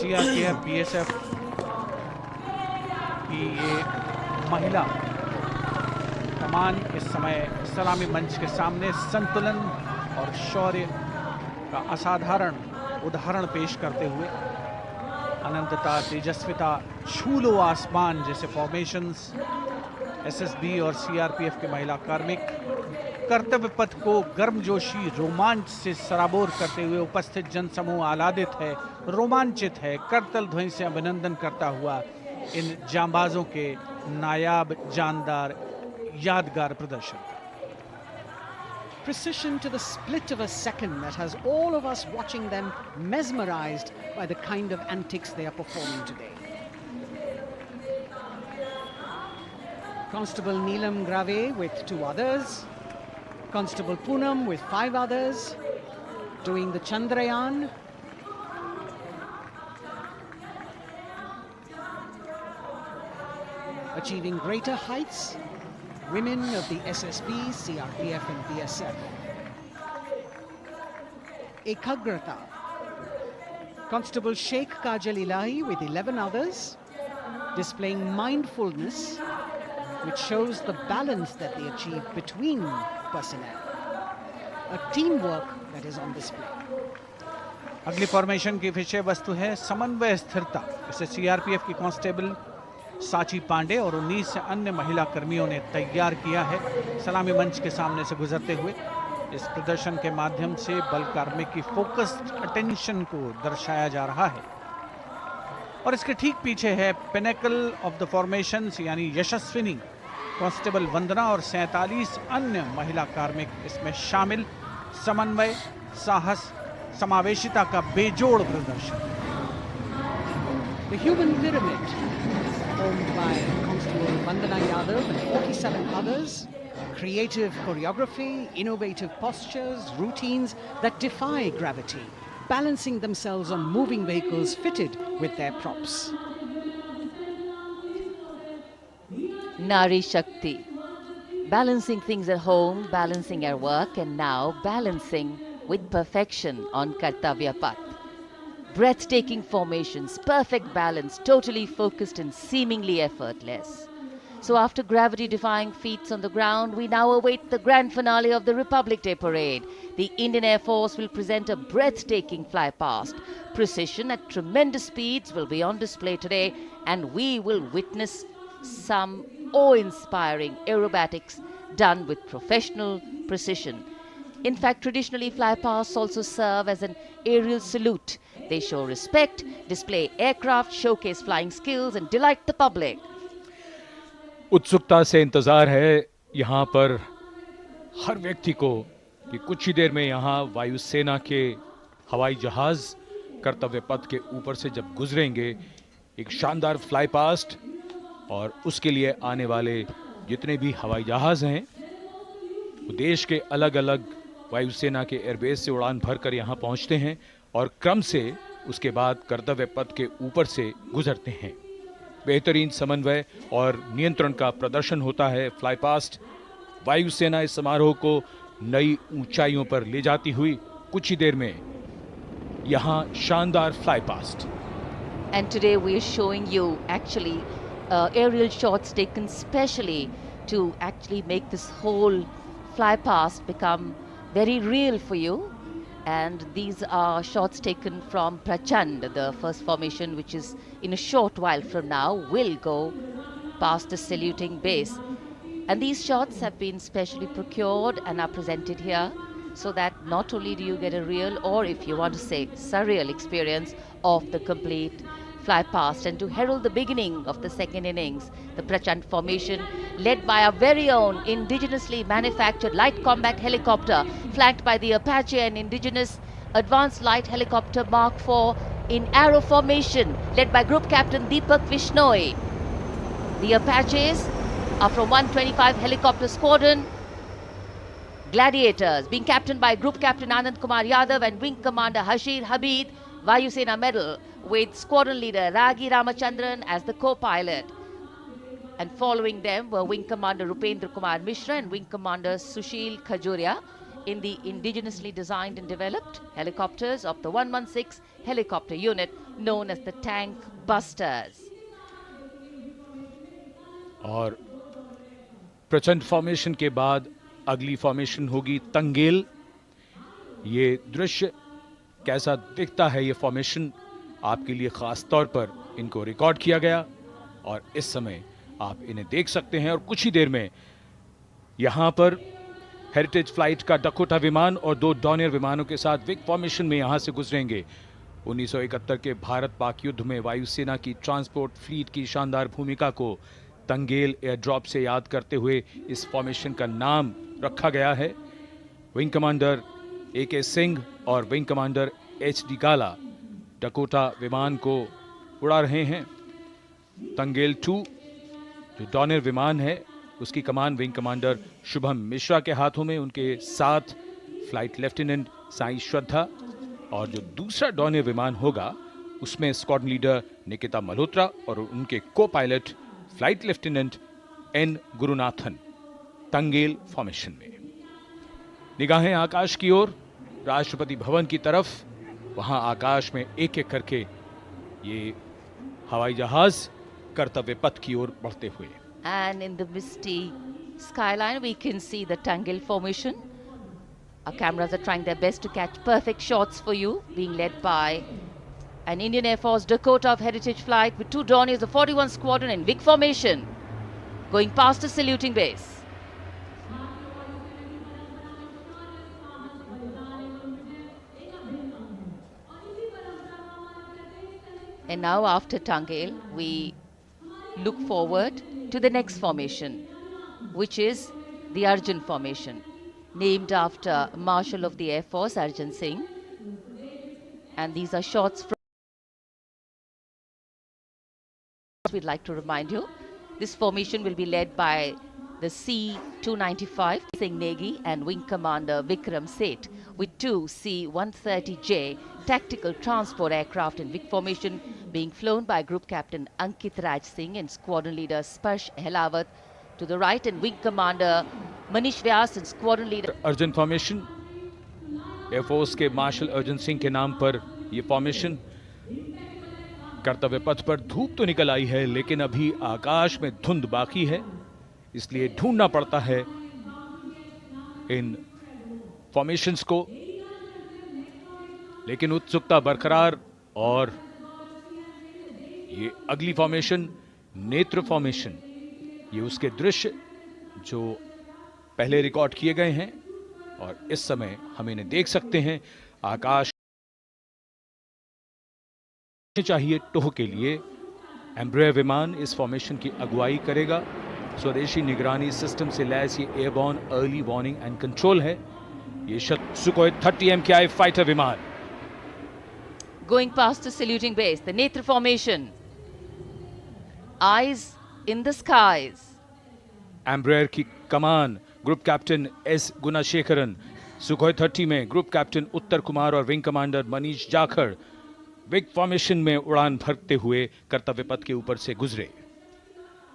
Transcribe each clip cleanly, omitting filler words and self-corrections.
CRPF BSF की ये महिला कमान इस समय सलामी मंच के सामने संतुलन और शौर्य का असाधारण उदाहरण पेश करते हुए अनंतता, तेजस्विता, छू लो आसमान जैसे फॉर्मेशंस एसएसबी और सीआरपीएफ के महिला कार्मिक कर्तव्य पथ को गर्मजोशी रोमांच से सराबोर करते हुए उपस्थित जनसमूह आह्लादित है, रोमांचित है, करतल ध्वनि से अभिनंदन करता हुआ इन जांबाजों के नायाब, जानदार, यादगार प्रदर्शन। Precision to the split of a second that has all of us watching them mesmerized by the kind of antics they are performing today. Constable Neelam Grave with 2 others, Constable Poonam with 5 others, doing the Chandrayaan. Achieving greater heights, women of the SSB, CRPF and BSF. Ekagrata. Constable Sheikh Kajal Ilahi with 11 others, displaying mindfulness, which shows the balance that they achieve between personnel. A teamwork that is on display. अगली formation की विषय वस्तु है समन्वय स्थिरता। इसे CRPF की constable साची पांडे और 19 अन्य महिला कर्मियों ने तैयार किया है। सलामी मंच के सामने से गुजरते हुए इस प्रदर्शन के माध्यम से बल कार्मिक की फोकस्ड अटेंशन को दर्शाया जा रहा है और इसके ठीक पीछे है पिनेकल ऑफ द फॉर्मेशंस यानी यशस्विनी कांस्टेबल वंदना और 47 अन्य महिला कार्मिक इसमें शामिल। समन्वय, साहस, समावेशिता का बेजोड़ प्रदर्शन। The human pyramid formed by Constable Vandana Yadav and 47 others. Creative choreography, innovative postures, routines that defy gravity, balancing themselves on moving vehicles fitted with their props. Nari Shakti. Balancing things at home, balancing at work, and now balancing with perfection on Kartavya Path. Breathtaking formations, perfect balance, totally focused and seemingly effortless. So after gravity-defying feats on the ground, we now await the grand finale of the Republic Day Parade. The Indian Air Force will present a breathtaking fly-past. Precision at tremendous speeds will be on display today, and we will witness some awe-inspiring aerobatics done with professional precision. In fact, traditionally, fly-pasts also serve as an aerial salute. They show respect, display aircraft, showcase flying skills, and delight the public. उत्सुकता से इंतज़ार है यहाँ पर हर व्यक्ति को कि कुछ ही देर में यहाँ वायुसेना के हवाई जहाज़ कर्तव्य पथ के ऊपर से जब गुजरेंगे, एक शानदार फ्लाई पास्ट, और उसके लिए आने वाले जितने भी हवाई जहाज़ हैं वो देश के अलग अलग वायुसेना के एयरबेस से उड़ान भरकर यहाँ पहुँचते हैं और क्रम से उसके बाद कर्तव्य पथ के ऊपर से गुजरते हैं। बेहतरीन समन्वय और नियंत्रण का प्रदर्शन होता है। फ्लाई पास्ट वायुसेना इस समारोह को नई ऊंचाइयों पर ले जाती हुई कुछ ही देर में यहाँ शानदार fly past. And today we are showing you actually aerial shots taken specially to actually make this whole fly past become very real for you. And these are shots taken from Prachand, the first formation, which is in a short while from now will go past the saluting base. And these shots have been specially procured and are presented here so that not only do you get a real, or if you want to say surreal experience of the complete fly past, and to herald the beginning of the second innings, the Prachand formation led by our very own indigenously manufactured light combat helicopter flanked by the Apache and indigenous advanced light helicopter Mark IV in arrow formation led by Group Captain Deepak Vishnoi. The Apaches are from 125 Helicopter Squadron. Gladiators being captained by Group Captain Anand Kumar Yadav and Wing Commander Hashir Habib, Vayusena Medal, with Squadron Leader Ragi Ramachandran as the co-pilot. And following them were Wing Commander Rupendra Kumar Mishra and Wing Commander Sushil Khajuria. in the indigenously designed and developed helicopters of the 116 helicopter unit known as the Tank Busters. और प्रचंड formation के बाद अगली formation होगी तंगेल। ये दृश्य कैसा दिखता है, ये फॉर्मेशन आपके लिए खास तौर पर इनको रिकॉर्ड किया गया और इस समय आप इन्हें देख सकते हैं। और कुछ ही देर में यहां पर हेरिटेज फ्लाइट का डकोटा विमान और 2 डॉनियर विमानों के साथ विक फॉर्मेशन में यहां से गुजरेंगे। 1971 के भारत पाक युद्ध में वायुसेना की ट्रांसपोर्ट फ्लीट की शानदार भूमिका को तंगेल एयर ड्रॉप से याद करते हुए इस फॉर्मेशन का नाम रखा गया है। विंग कमांडर AK सिंह और विंग कमांडर HD गाला डकोटा विमान को उड़ा रहे हैं। तंगेल 2 जो डॉनियर विमान है उसकी कमान विंग कमांडर शुभम मिश्रा के हाथों में, उनके साथ फ्लाइट लेफ्टिनेंट साई श्रद्धा, और जो दूसरा डॉनियर विमान होगा उसमें स्क्वाड्रन लीडर निकिता मल्होत्रा और उनके को pilot flight lieutenant N Gurunathan. Tangail formation में निगाहें आकाश की ओर, राष्ट्रपति भवन की तरफ। वहां आकाश में एक एक करके ये हवाई जहाज कर्तव्य पथ की ओर बढ़ते हुए। And in the misty skyline, we can see the Tangel formation. Our cameras are trying their best to catch perfect shots for you, being led by an Indian Air Force Dakota of Heritage Flight with 2 Dorniers of 41 Squadron in Vic formation, going past a saluting base. And now after Tangel, we look forward to the next formation, which is the Arjun formation, named after Marshal of the Air Force Arjun Singh. And these are shots from, we'd like to remind you, this formation will be led by the C-295 Singh Negi and Wing Commander Vikram Seth, with 2 C-130J tactical transport aircraft in Vic formation being flown by Group Captain Ankit Raj Singh and Squadron Leader Sparsh Helawat to the right, and Wing Commander Manish Vyas and Squadron Leader Arjun formation, air force के martial Arjun Singh के नाम पर यह formation. कर्तव्य पथ पर धूप तो निकल आई है लेकिन अभी आकाश में धुंध बाकी है, इसलिए ढूंढना पड़ता है इन फॉर्मेशंस को। लेकिन उत्सुकता बरकरार, और ये अगली फॉर्मेशन नेत्र फॉर्मेशन, ये उसके दृश्य जो पहले रिकॉर्ड किए गए हैं और इस समय हम इन्हें देख सकते हैं। आकाश चाहिए टोह के लिए एम्ब्रेयर विमान इस फॉर्मेशन की अगुवाई करेगा। स्वदेशी निगरानी सिस्टम से लैस ये airborne early warning and control है। ये सुखोई 30 MKI फाइटर विमान going past the saluting base, the Netra formation, eyes in the skies. Embraer की कमान group captain S Gunasekaran, Sukhoi 30 में ग्रुप कैप्टन उत्तर कुमार और wing commander Manish Jakhar vic formation में उड़ान भरते हुए कर्तव्य पथ के ऊपर से गुजरे।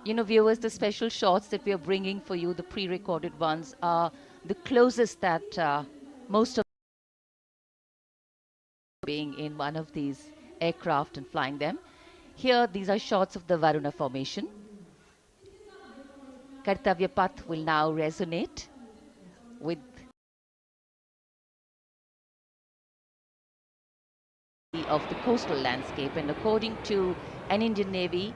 You know, viewers, the special shots that we are bringing for you, the pre-recorded ones, are the closest that most of being in one of these aircraft and flying them. Here, these are shots of the Varuna formation. Kartavya Path will now resonate with of the coastal landscape, and according to an Indian Navy,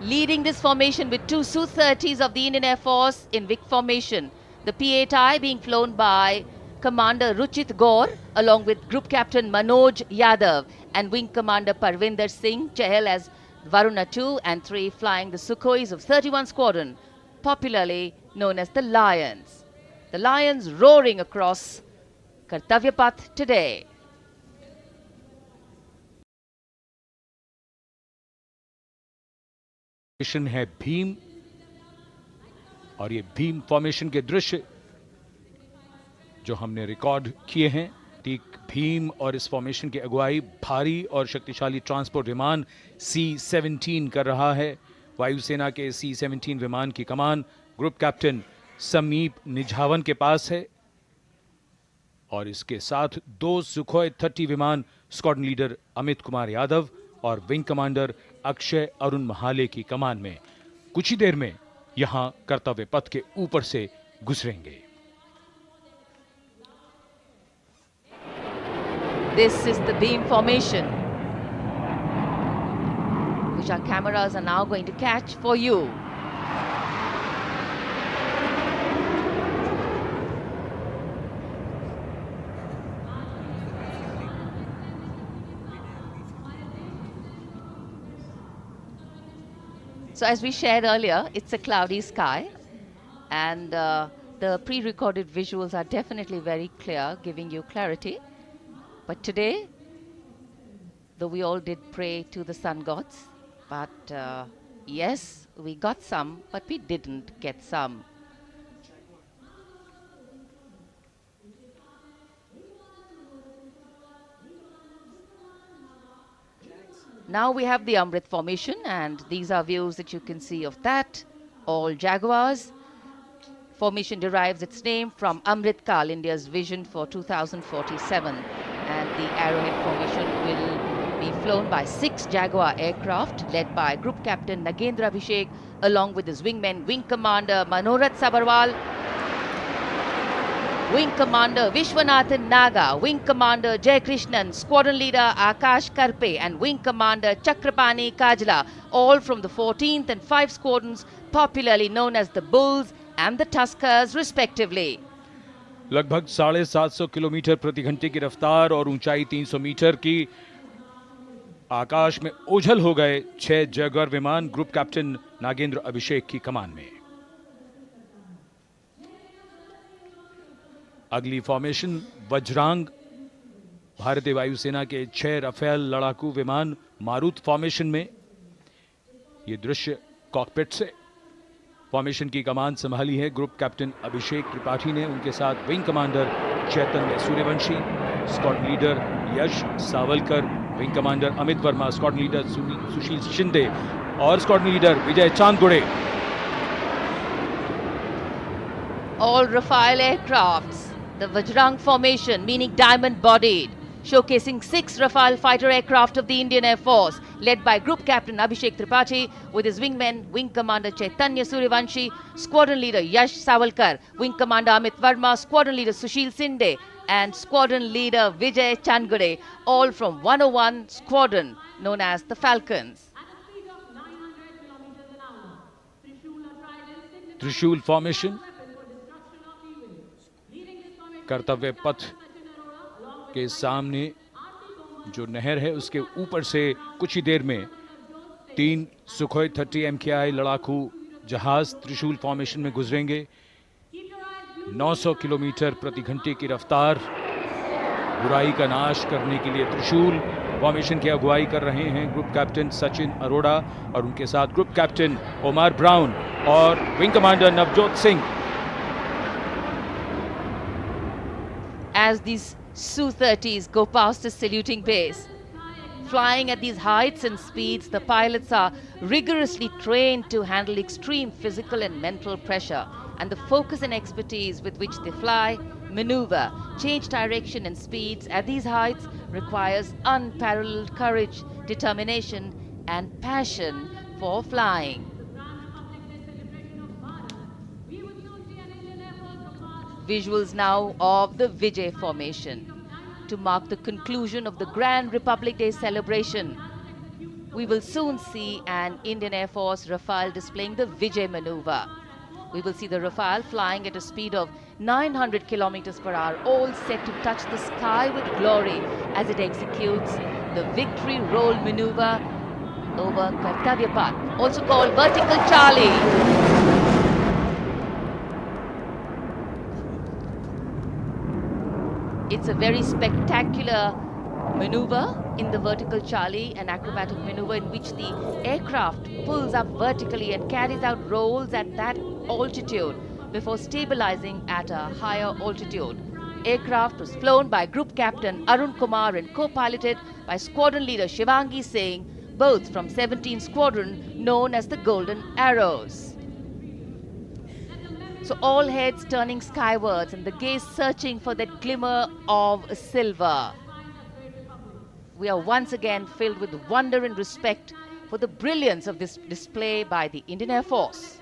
leading this formation with 2 Su-30s of the Indian Air Force in Vic formation, the P-8I being flown by Commander Ruchit Gaur along with Group Captain Manoj Yadav and Wing Commander Parvinder Singh Chahal as Varuna 2 and 3 flying the Sukhois of 31 Squadron, popularly known as the Lions. The Lions roaring across Kartavya Path today. Formation है भीम, और ये Bhim formation के दृश्य जो हमने record किए हैं। ठीक भीम और इस फॉर्मेशन की अगुवाई भारी और शक्तिशाली ट्रांसपोर्ट विमान C-17 कर रहा है। वायुसेना के C-17 विमान की कमान ग्रुप कैप्टन समीप निझावन के पास है। और इसके साथ 2 सुखोई 30 विमान स्क्वाड्रन लीडर अमित कुमार यादव और विंग कमांडर अक्षय अरुण महाले की कमान में कुछ ही देर में यहां कर्तव्य पथ के ऊपर से गुजरेंगे। This is the beam formation, which our cameras are now going to catch for you. So as we shared earlier, it's a cloudy sky, and the pre-recorded visuals are definitely very clear, giving you clarity. But today, though we all did pray to the sun gods, but yes, we got some, but we didn't get some. Now we have the Amrit formation, and these are views that you can see of that. All Jaguars. Formation derives its name from Amrit Kal, India's vision for 2047. And the Arrowhead formation will be flown by 6 Jaguar aircraft lled by Group Captain Nagendra Abhishek along with his wingmen, Wing Commander Manorat Sabarwal, Wing Commander Vishwanathan Naga, Wing Commander Jay Krishnan, Squadron Leader Akash Karpe and Wing Commander Chakrapani Kajla, all from the 14th and 5 squadrons popularly known as the Bulls and the Tuskers respectively. लगभग 750 kilometre प्रति घंटे की रफ्तार और ऊंचाई 300 metre की आकाश में ओझल हो गए 6 जैगुआर विमान ग्रुप कैप्टन नागेंद्र अभिषेक की कमान में। अगली फॉर्मेशन वज्रांग, भारतीय वायुसेना के 6 राफेल लड़ाकू विमान मारुत फॉर्मेशन में। ये दृश्य कॉकपिट से। फॉर्मेशन की कमान संभाली है ग्रुप कैप्टन अभिषेक त्रिपाठी ने, उनके साथ wing commander Chaitanya Suryavanshi, squadron leader Yash Savalkar, wing commander Amit Verma, squadron leader Sushil Shinde और squadron leader Vijay Chandgude. All Rafale aircrafts, the Vajrang formation, meaning diamond-bodied, showcasing 6 Rafale fighter aircraft of the Indian Air Force, led by Group Captain Abhishek Tripathi with his wingmen, Wing Commander Chaitanya Suryavanshi, Squadron Leader Yash Savalkar, Wing Commander Amit Verma, Squadron Leader Sushil Sinde, and Squadron Leader Vijay Chandgade, all from 101 Squadron, known as the Falcons. त्रिशूल formation, कर्तव्य पथ के सामने जो नहर है उसके ऊपर से कुछ ही देर में 3 सुखोई 30 MKI लड़ाकू जहाज त्रिशूल फॉर्मेशन में गुजरेंगे। 900 किलोमीटर प्रति घंटे की रफ्तार, बुराई का नाश करने के लिए त्रिशूल फॉर्मेशन की अगुवाई कर रहे हैं ग्रुप कैप्टन सचिन अरोड़ा और उनके साथ ग्रुप कैप्टन ओमार ब्राउन और wing commander Navjot Singh. As these Su-30s go past the saluting base, flying at these heights and speeds, the pilots are rigorously trained to handle extreme physical and mental pressure, and the focus and expertise with which they fly, maneuver, change direction and speeds at these heights requires unparalleled courage, determination and passion for flying. Visuals now of the Vijay formation to mark the conclusion of the Grand Republic Day celebration. We will soon see an Indian Air Force Rafale displaying the Vijay maneuver. We will see the Rafale flying at a speed of 900 kilometers per hour, all set to touch the sky with glory as it executes the victory roll maneuver over Kartavya Path, also called Vertical Charlie. It's a very spectacular maneuver in the Vertical Charlie, an acrobatic maneuver in which the aircraft pulls up vertically and carries out rolls at that altitude before stabilizing at a higher altitude. Aircraft was flown by Group Captain Arun Kumar and co-piloted by Squadron Leader Shivangi Singh, both from 17 Squadron known as the Golden Arrows. So all heads turning skywards and the gaze searching for that glimmer of silver. We are once again filled with wonder and respect for the brilliance of this display by the Indian Air Force.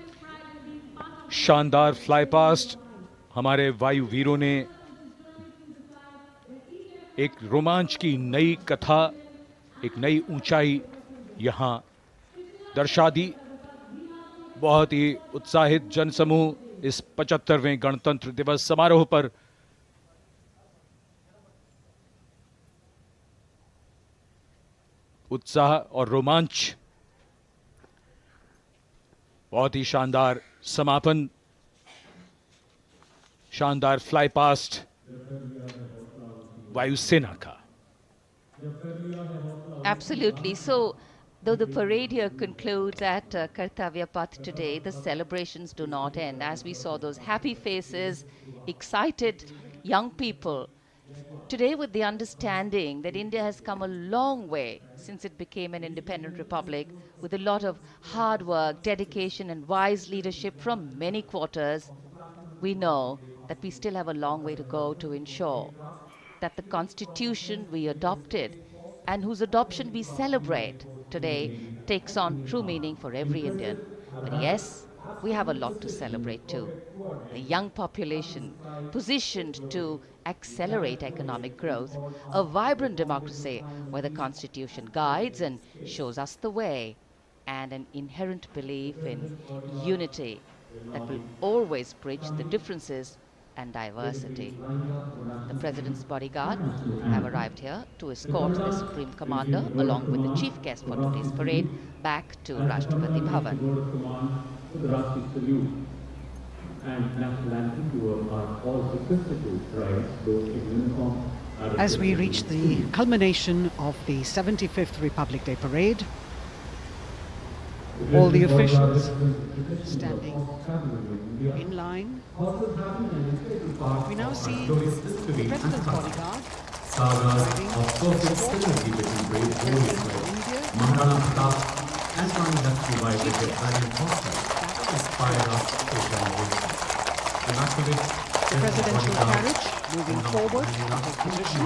शानदार fly past हमारे वायु वीरों ने एक रोमांच की नई कथा, एक नई ऊंचाई यहां दर्शा दी। बहुत ही उत्साहित जनसमूह इस 75वें गणतंत्र दिवस समारोह पर उत्साह और रोमांच, बहुत ही शानदार समापन, शानदार फ्लाई पास्ट वायुसेना का। Absolutely. So, though the parade here concludes at Kartavya Path today, the celebrations do not end. As we saw those happy faces, excited young people, today with the understanding that India has come a long way since it became an independent republic, with a lot of hard work, dedication and wise leadership from many quarters, we know that we still have a long way to go to ensure that the constitution we adopted and whose adoption we celebrate today takes on true meaning for every Indian. But yes, we have a lot to celebrate too. A young population positioned to accelerate economic growth, a vibrant democracy where the constitution guides and shows us the way, and an inherent belief in unity that will always bridge the differences and diversity. The President's bodyguard have arrived here to escort the Supreme Commander along with the chief guest for today's parade back to Rashtrapati Bhavan. As we reach the culmination of the 75th Republic Day Parade, all the officials standing in line. We now see the President's bodyguard driving the presidential carriage moving forward to position.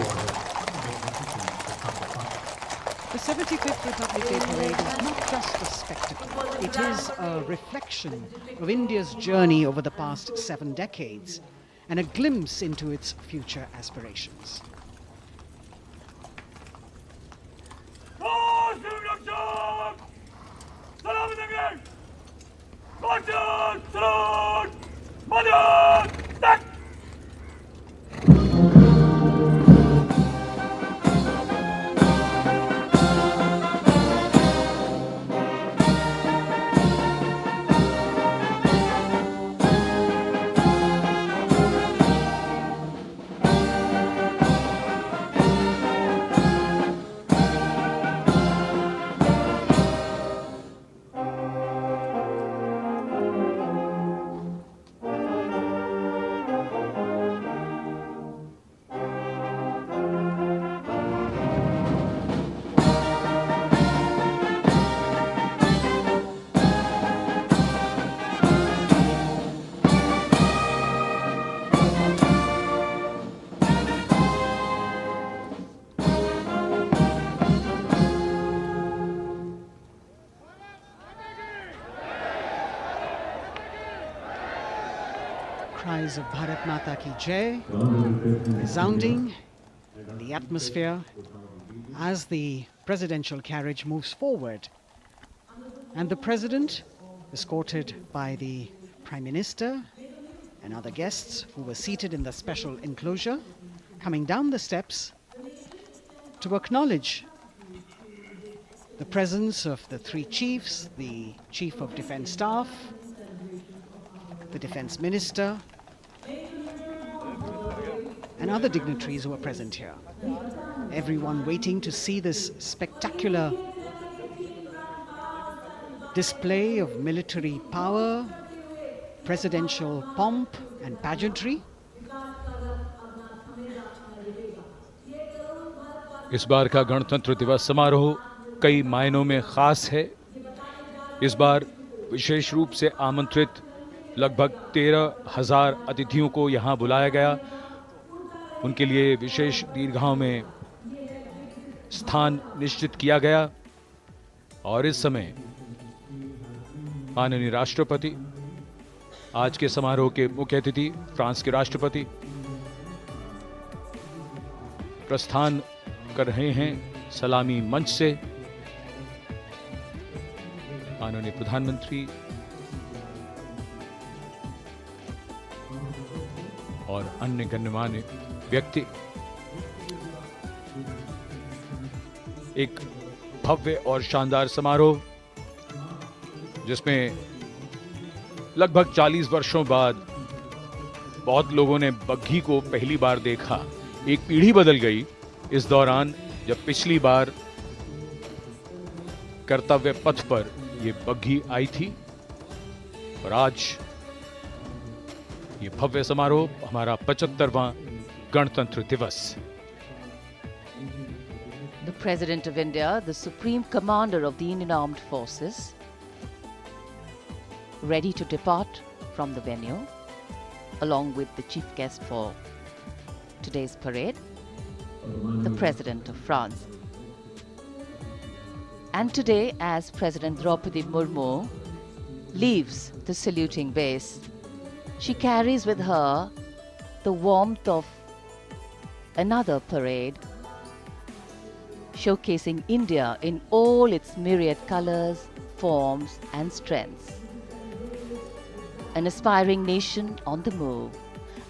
The 75th Republic Day Parade is not just a spectacle. It is a reflection of India's journey over the past 7 decades and a glimpse into its future aspirations. Cries of Bharat Mata Ki Jai resounding in the atmosphere as the presidential carriage moves forward. And the President, escorted by the Prime Minister and other guests who were seated in the special enclosure, coming down the steps to acknowledge the presence of the 3 chiefs, the Chief of Defence Staff, the Defence Minister, and other dignitaries who are present here. Everyone waiting to see this spectacular display of military power, presidential pomp and pageantry. इस बार का गणतंत्र दिवस समारोह कई मायनों में खास है। इस बार विशेष रूप से आमंत्रित लगभग 13,000 अतिथियों को यहाँ बुलाया गया। उनके लिए विशेष दीर्घाओं में स्थान निश्चित किया गया और इस समय माननीय राष्ट्रपति, आज के समारोह के मुख्य अतिथि फ्रांस के राष्ट्रपति, प्रस्थान कर रहे हैं सलामी मंच से। माननीय प्रधानमंत्री और अन्य गण्यमान्य व्यक्ति एक भव्य और शानदार समारोह जिसमें लगभग 40 वर्षों बाद बहुत लोगों ने बग्घी को पहली बार देखा। एक पीढ़ी बदल गई इस दौरान, जब पिछली बार कर्तव्य पथ पर ये बग्घी आई थी और आज ये भव्य समारोह हमारा 75वां गणतंत्र दिवस। The President of India, the Supreme Commander of the Indian Armed Forces, ready to depart from the venue, along with the chief guest for today's parade, the President of France. And today, as President Draupadi Murmu leaves the saluting base, she carries with her the warmth of another parade, showcasing India in all its myriad colors, forms and strengths. An aspiring nation on the move,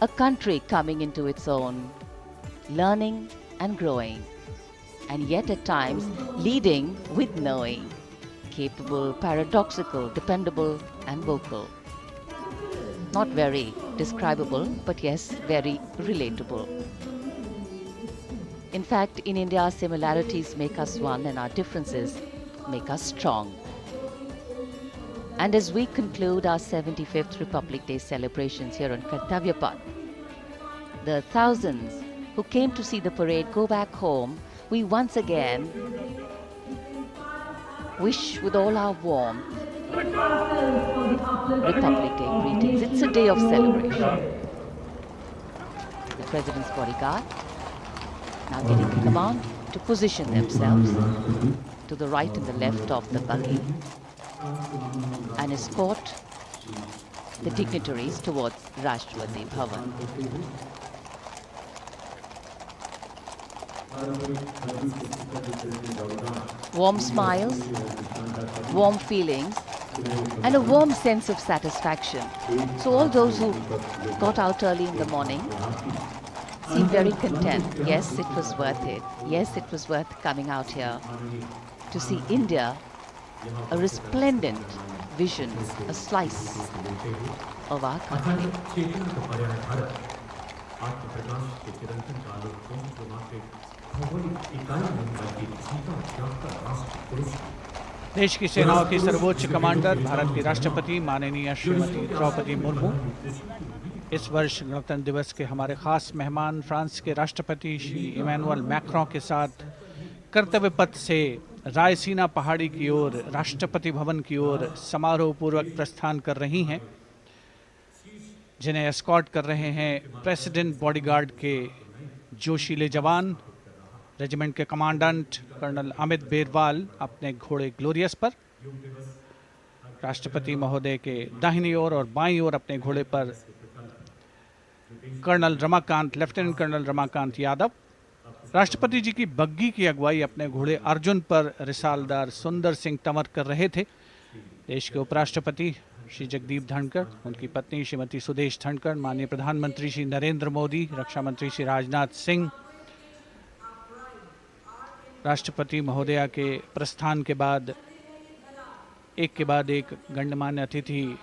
a country coming into its own, learning and growing, and yet at times leading with knowing, capable, paradoxical, dependable and vocal. Not very describable, but yes, very relatable. In fact, in India, similarities make us one and our differences make us strong. And as we conclude our 75th Republic Day celebrations here on Kartavya Path, the thousands who came to see the parade go back home, we once again wish with all our warmth Republic Day greetings. It's a day of celebration. The President's bodyguard now getting the command to position themselves to the right and the left of the buggy and escort the dignitaries towards Rashtrapati Bhavan. Warm smiles, warm feelings, and a warm sense of satisfaction. So all those who got out early in the morning seem very content. Yes, it was worth it. Yes, it was worth coming out here to see India, a resplendent vision, a slice of our country. देश की सेनाओं की सर्वोच्च commander, Bharat की राष्ट्रपति माननीय श्रीमती द्रौपदी मुर्मू, इस वर्ष गणतंत्र दिवस के हमारे खास मेहमान फ्रांस के राष्ट्रपति श्री इमैनुअल मैक्रों के साथ कर्तव्य पथ से रायसीना पहाड़ी की ओर राष्ट्रपति भवन की ओर समारोह पूर्वक प्रस्थान कर रही हैं, जिन्हें एस्कॉर्ट कर रहे हैं प्रेसिडेंट बॉडीगार्ड के जोशीले जवान, रेजिमेंट के कमांडेंट कर्नल अमित बेरवाल अपने घोड़े ग्लोरियस पर, राष्ट्रपति महोदय के दाहिनी ओर और बाईं ओर अपने घोड़े पर colonel Ramakant, lieutenant colonel Ramakant Yadav, राष्ट्रपति जी की बग्गी की अगुवाई अपने घोड़े अर्जुन पर रिसालदार सुंदर सिंह तंवर कर रहे थे। देश के उपराष्ट्रपति श्री जगदीप धनखड़, उनकी पत्नी श्रीमती सुदेश धनखड़, माननीय प्रधानमंत्री श्री नरेंद्र मोदी, रक्षा मंत्री श्री राजनाथ सिंह, राष्ट्रपति महोदया के प्रस्थान के बाद एक के बाद एक गण्यमान्य अतिथि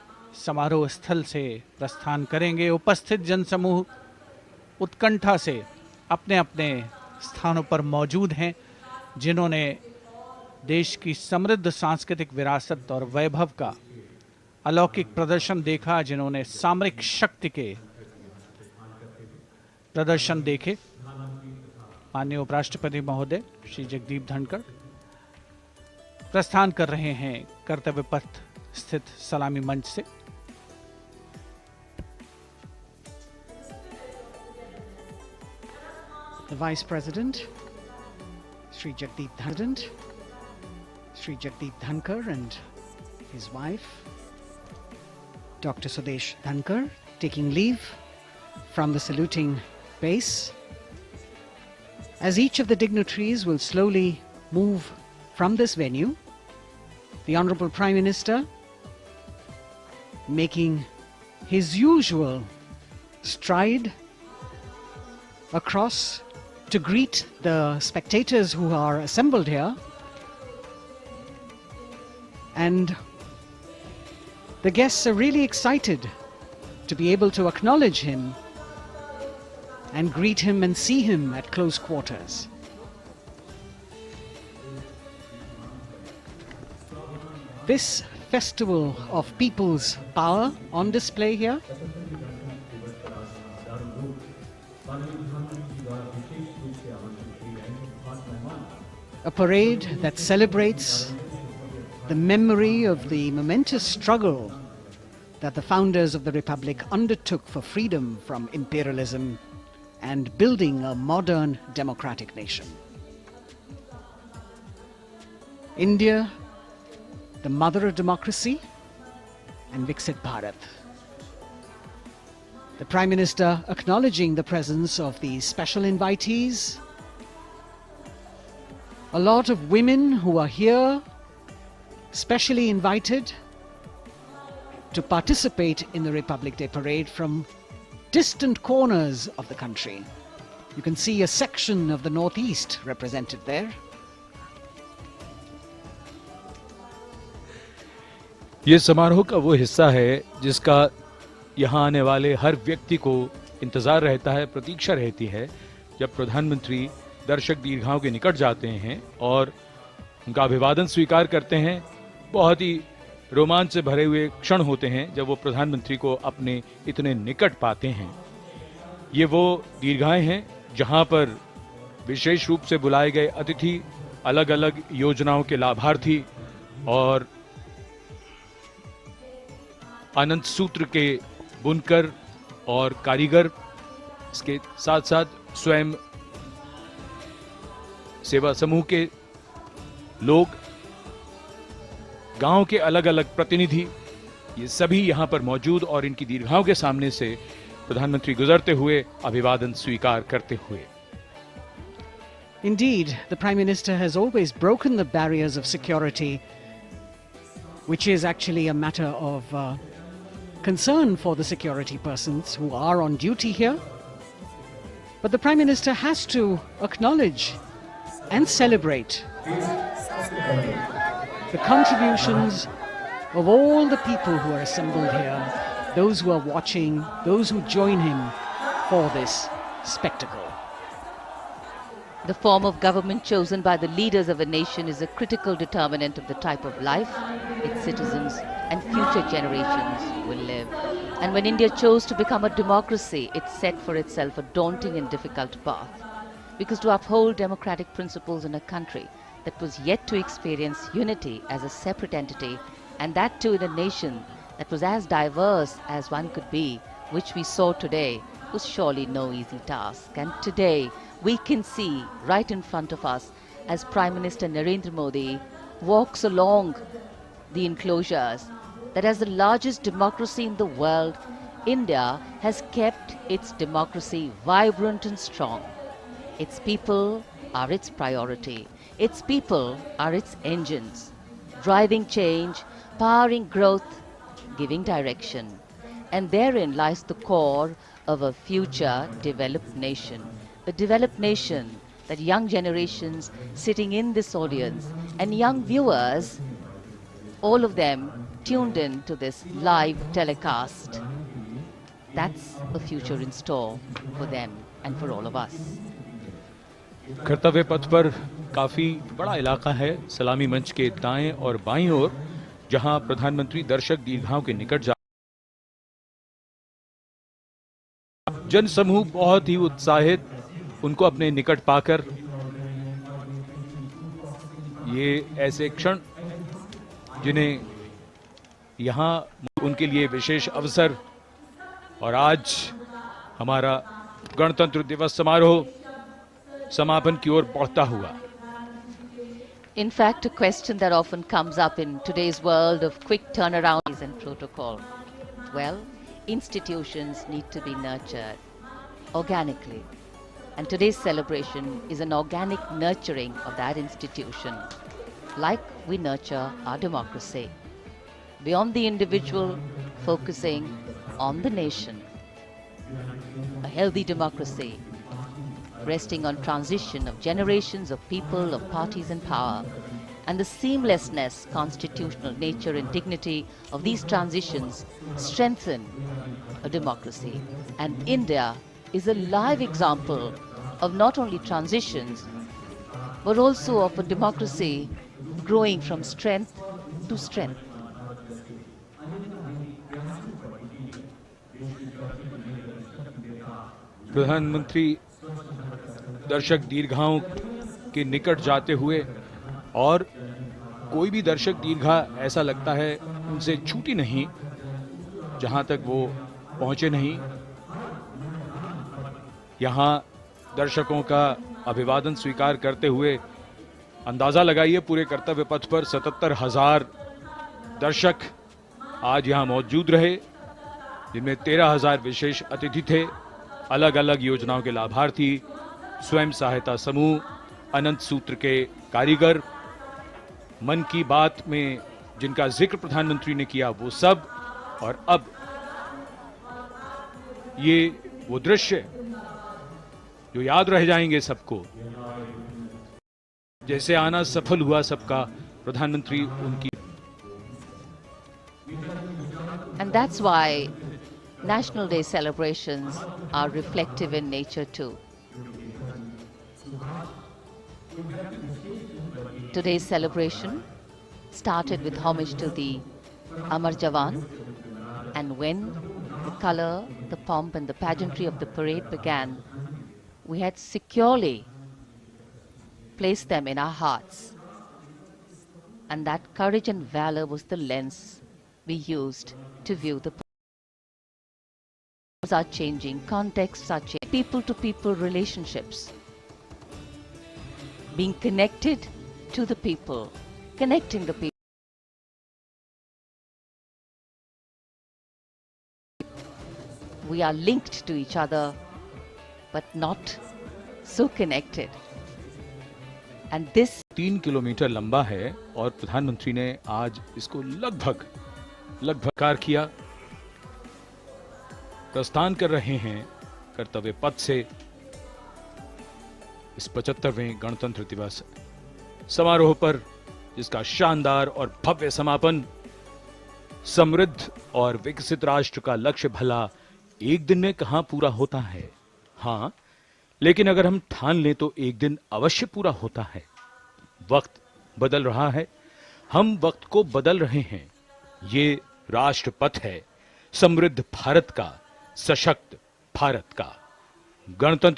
समारोह स्थल से प्रस्थान करेंगे। उपस्थित जनसमूह उत्कंठा से अपने अपने स्थानों पर मौजूद हैं, जिन्होंने देश की समृद्ध सांस्कृतिक विरासत और वैभव का अलौकिक प्रदर्शन देखा, जिन्होंने सामरिक शक्ति के प्रदर्शन देखे। माननीय उपराष्ट्रपति महोदय श्री जगदीप धनखड़ प्रस्थान कर रहे हैं कर्तव्य पथ स्थित सलामी मंच से। Vice President, Sri Jagdeep Dhankar and his wife, Dr. Sudesh Dhankar, taking leave from the saluting base. As each of the dignitaries will slowly move from this venue, the Honorable Prime Minister making his usual stride across to greet the spectators who are assembled here, and the guests are really excited to be able to acknowledge him and greet him and see him at close quarters. This festival of people's power on display here a parade that celebrates the memory of the momentous struggle that the founders of the Republic undertook for freedom from imperialism and building a modern democratic nation. India, the mother of democracy, and Viksit Bharat. The Prime Minister acknowledging the presence of these special invitees, a lot of women who are here, specially invited to participate in the Republic Day Parade from distant corners of the country. You can see a section of the Northeast represented there. ये समारोह का वो हिस्सा है जिसका यहाँ आने वाले हर व्यक्ति को इंतजार रहता है, प्रतीक्षा रहती है जब प्रधानमंत्री दर्शक दीर्घाओं के निकट जाते हैं और उनका अभिवादन स्वीकार करते हैं। बहुत ही रोमांच से भरे हुए क्षण होते हैं जब वो प्रधानमंत्री को अपने इतने निकट पाते हैं। ये वो दीर्घाएं हैं जहां पर विशेष रूप से बुलाए गए अतिथि, अलग अलग योजनाओं के लाभार्थी और आनंद सूत्र के बुनकर और कारीगर, इसके साथ साथ स्वयं सेवा समूह के लोग, गांव के अलग अलग प्रतिनिधि, ये सभी यहां पर मौजूद और इनकी दीर्घाओं के सामने से प्रधानमंत्री गुजरते हुए अभिवादन स्वीकार करते हुए। Indeed, the Prime Minister has always broken the barriers of security, which is actually a matter of concern for the security persons who are on duty here. But the Prime Minister has to acknowledge and celebrate the contributions of all the people who are assembled here, those who are watching, those who join him for this spectacle. The form of government chosen by the leaders of a nation is a critical determinant of the type of life its citizens and future generations will live. And when India chose to become a democracy, it set for itself a daunting and difficult path. Because to uphold democratic principles in a country that was yet to experience unity as a separate entity, and that too in a nation that was as diverse as one could be, which we saw today, was surely no easy task. And today, we can see right in front of us as Prime Minister Narendra Modi walks along the enclosures that as the largest democracy in the world, India has kept its democracy vibrant and strong. Its people are its priority. Its people are its engines, driving change, powering growth, giving direction. And therein lies the core of a future developed nation. A developed nation that young generations sitting in this audience and young viewers, all of them tuned in to this live telecast. That's a future in store for them and for all of us. कर्तव्य पथ पर काफी बड़ा इलाका है, सलामी मंच के दाएं और बाईं ओर, जहां प्रधानमंत्री दर्शक दीर्घाओं के निकट जा जन समूह बहुत ही उत्साहित उनको अपने निकट पाकर ये ऐसे क्षण जिन्हें यहाँ उनके लिए विशेष अवसर। और आज हमारा गणतंत्र दिवस समारोह समापन की ओर बढ़ता हुआ। In fact, a question that often comes up in today's world of quick turnarounds and protocol. Well, institutions need to be nurtured organically. And today's celebration is an organic nurturing of that institution, like we nurture our democracy. Beyond the individual, focusing on the nation. A healthy democracy, resting on transition of generations of people, of parties in power, and the seamlessness, constitutional nature and dignity of these transitions strengthen a democracy. And India is a live example of not only transitions, but also of a democracy growing from strength to strength. प्रधानमंत्री दर्शक दीर्घाओं के निकट जाते हुए, और कोई भी दर्शक दीर्घा ऐसा लगता है उनसे छूटी नहीं जहां तक वो पहुंचे नहीं। यहां दर्शकों का अभिवादन स्वीकार करते हुए अंदाजा लगाइए, पूरे कर्तव्य पथ पर 77,000 दर्शक आज यहां मौजूद रहे, जिनमें 13,000 विशेष अतिथि थे, अलग अलग योजनाओं के लाभार्थी, स्वयं सहायता समूह, अनंत सूत्र के कारीगर, मन की बात में जिनका जिक्र प्रधानमंत्री ने किया वो सब। और अब ये वो दृश्य जो याद रह जाएंगे सबको, जैसे आना सफल हुआ सबका, प्रधानमंत्री उनकी। And that's why National Day celebrations are reflective in nature too. Today's celebration started with homage to the Amar Jawan, and when the color, the pomp and the pageantry of the parade began, we had securely placed them in our hearts. And that courage and valor was the lens we used to view the are changing, contexts are changing, people-to-people relationships, being connected to the people, connecting the people. We are linked to each other, but not so connected. And this 3 kilometre लंबा है और प्रधानमंत्री ने आज इसको लगभग car किया। प्रस्थान कर रहे हैं कर्तव्य पथ से इस 75वें गणतंत्र दिवस समारोह पर, जिसका शानदार और भव्य समापन समृद्ध और विकसित राष्ट्र का लक्ष्य भला एक दिन में कहां पूरा होता है। हां, लेकिन अगर हम ठान लें तो एक दिन अवश्य पूरा होता है। वक्त बदल रहा है, हम वक्त को बदल रहे हैं। ये राष्ट्रपथ है समृद्ध भारत का, सशक्त भारत का। गणतंत्र